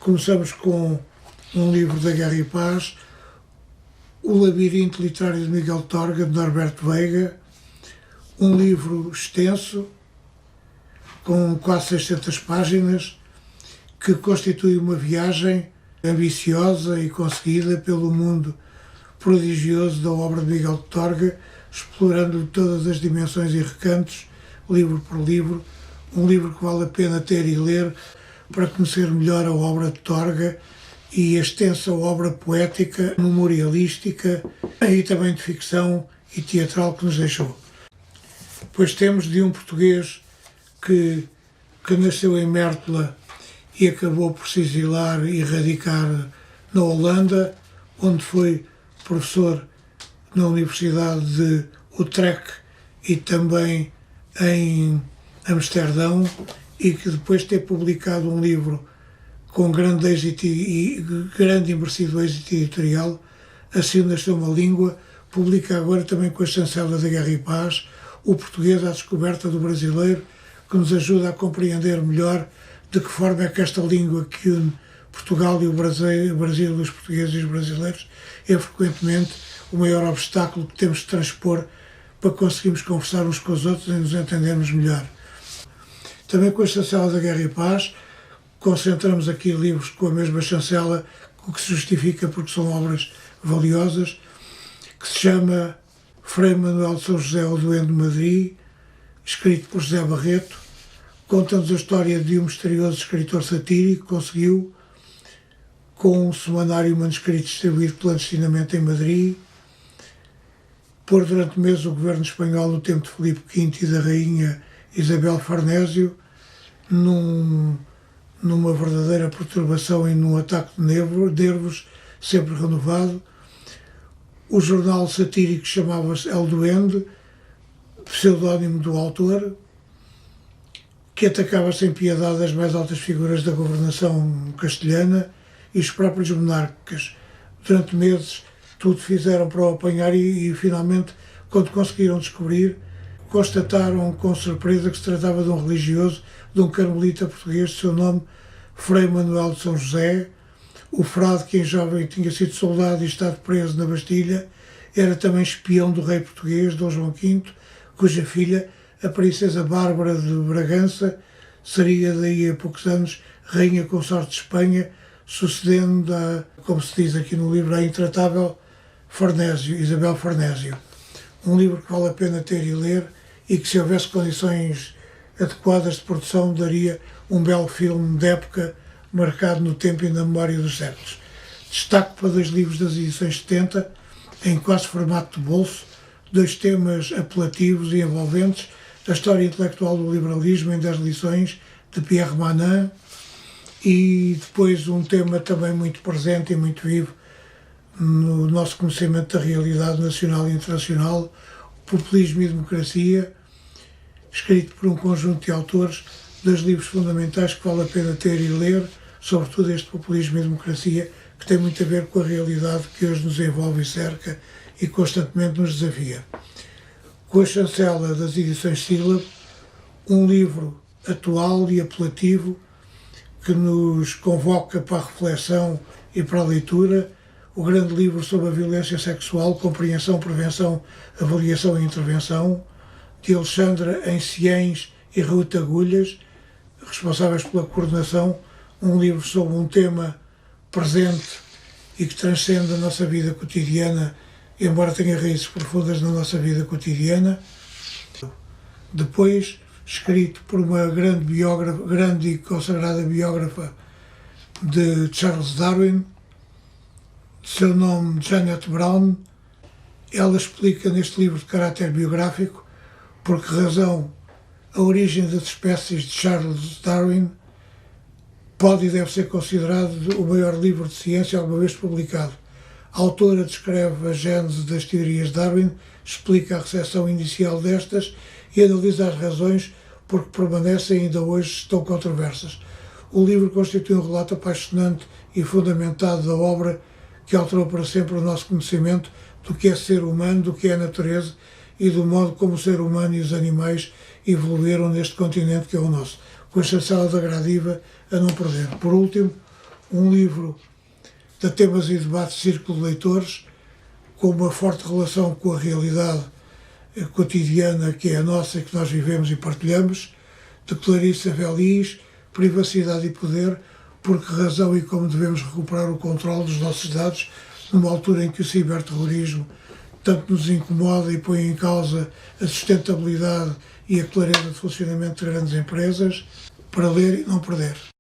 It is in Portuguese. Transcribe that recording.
Começamos com um livro da Guerra e Paz, O Labirinto Literário de Miguel Torga, de Norberto Veiga, um livro extenso, com quase 600 páginas, que constitui uma viagem ambiciosa e conseguida pelo mundo prodigioso da obra de Miguel Torga, explorando todas as dimensões e recantos, livro por livro, um livro que vale a pena ter e ler para conhecer melhor a obra de Torga e a extensa obra poética, memorialística e também de ficção e teatral que nos deixou. Depois temos de um português que nasceu em Mértola e acabou por se exilar e radicar na Holanda, onde foi professor na Universidade de Utrecht e também em Amsterdão, e que depois de ter publicado um livro com grande êxito e grande e merecido êxito editorial, assim nasceu uma língua, publica agora também com a chancela da Guerra e Paz, O Português à Descoberta do Brasileiro, que nos ajuda a compreender melhor de que forma é que esta língua que une Portugal e o Brasil, os portugueses e os brasileiros, é frequentemente o maior obstáculo que temos de transpor para conseguirmos conversar uns com os outros e nos entendermos melhor. Também com a chancela da Guerra e Paz, concentramos aqui livros com a mesma chancela, o que se justifica porque são obras valiosas, que se chama Frei Manuel de São José ao Duende de Madrid, escrito por José Barreto, conta-nos a história de um misterioso escritor satírico que conseguiu, com um semanário manuscrito distribuído pelo clandestinamente em Madrid, pôr durante meses o governo espanhol no tempo de Filipe V e da rainha Isabel Farnésio numa verdadeira perturbação e num ataque de nervos sempre renovado. O jornal satírico chamava-se El Duende, pseudónimo do autor, que atacava sem piedade as mais altas figuras da governação castelhana e os próprios monarcas. Durante meses tudo fizeram para o apanhar e finalmente, quando conseguiram descobrir, constataram com surpresa que se tratava de um religioso, de um carmelita português, de seu nome Frei Manuel de São José. O frade, que em jovem tinha sido soldado e estado preso na Bastilha, era também espião do rei português, Dom João V, cuja filha, a princesa Bárbara de Bragança, seria daí a poucos anos rainha consorte de Espanha, sucedendo a, como se diz aqui no livro, a intratável Farnésio, Isabel Farnésio. Um livro que vale a pena ter e ler e que, se houvesse condições adequadas de produção, daria um belo filme de época marcado no tempo e na memória dos séculos. Destaco para 2 livros das edições 70, em quase formato de bolso, 2 temas apelativos e envolventes: a história intelectual do liberalismo em 10 lições, de Pierre Manin, e depois um tema também muito presente e muito vivo no nosso conhecimento da realidade nacional e internacional, Populismo e Democracia, escrito por um conjunto de autores, 2 livros fundamentais que vale a pena ter e ler, sobretudo este Populismo e Democracia, que tem muito a ver com a realidade que hoje nos envolve e cerca e constantemente nos desafia. Com a chancela das edições Sílabo, um livro atual e apelativo que nos convoca para a reflexão e para a leitura, o grande livro sobre a violência sexual, Compreensão, Prevenção, Avaliação e Intervenção, de Alexandra Enciens e Ruth Agulhas, responsáveis pela coordenação, um livro sobre um tema presente e que transcende a nossa vida cotidiana, embora tenha raízes profundas na nossa vida cotidiana. Depois, escrito por uma grande e consagrada biógrafa de Charles Darwin, de seu nome Janet Brown. Ela explica neste livro de caráter biográfico por que razão a origem das espécies de Charles Darwin pode e deve ser considerado o maior livro de ciência alguma vez publicado. A autora descreve a gênese das teorias de Darwin, explica a recepção inicial destas e analisa as razões por que permanecem e ainda hoje tão controversas. O livro constitui um relato apaixonante e fundamentado da obra que alterou para sempre o nosso conhecimento do que é ser humano, do que é a natureza e do modo como o ser humano e os animais evoluíram neste continente que é o nosso, com a chancela da Gradiva a não perder. Por último, um livro de temas e debates Círculo de Leitores, com uma forte relação com a realidade cotidiana que é a nossa, que nós vivemos e partilhamos, de Clarice Avélis, Privacidade e Poder, por que razão e como devemos recuperar o controle dos nossos dados numa altura em que o ciberterrorismo tanto nos incomoda e põe em causa a sustentabilidade e a clareza de funcionamento de grandes empresas, para ler e não perder.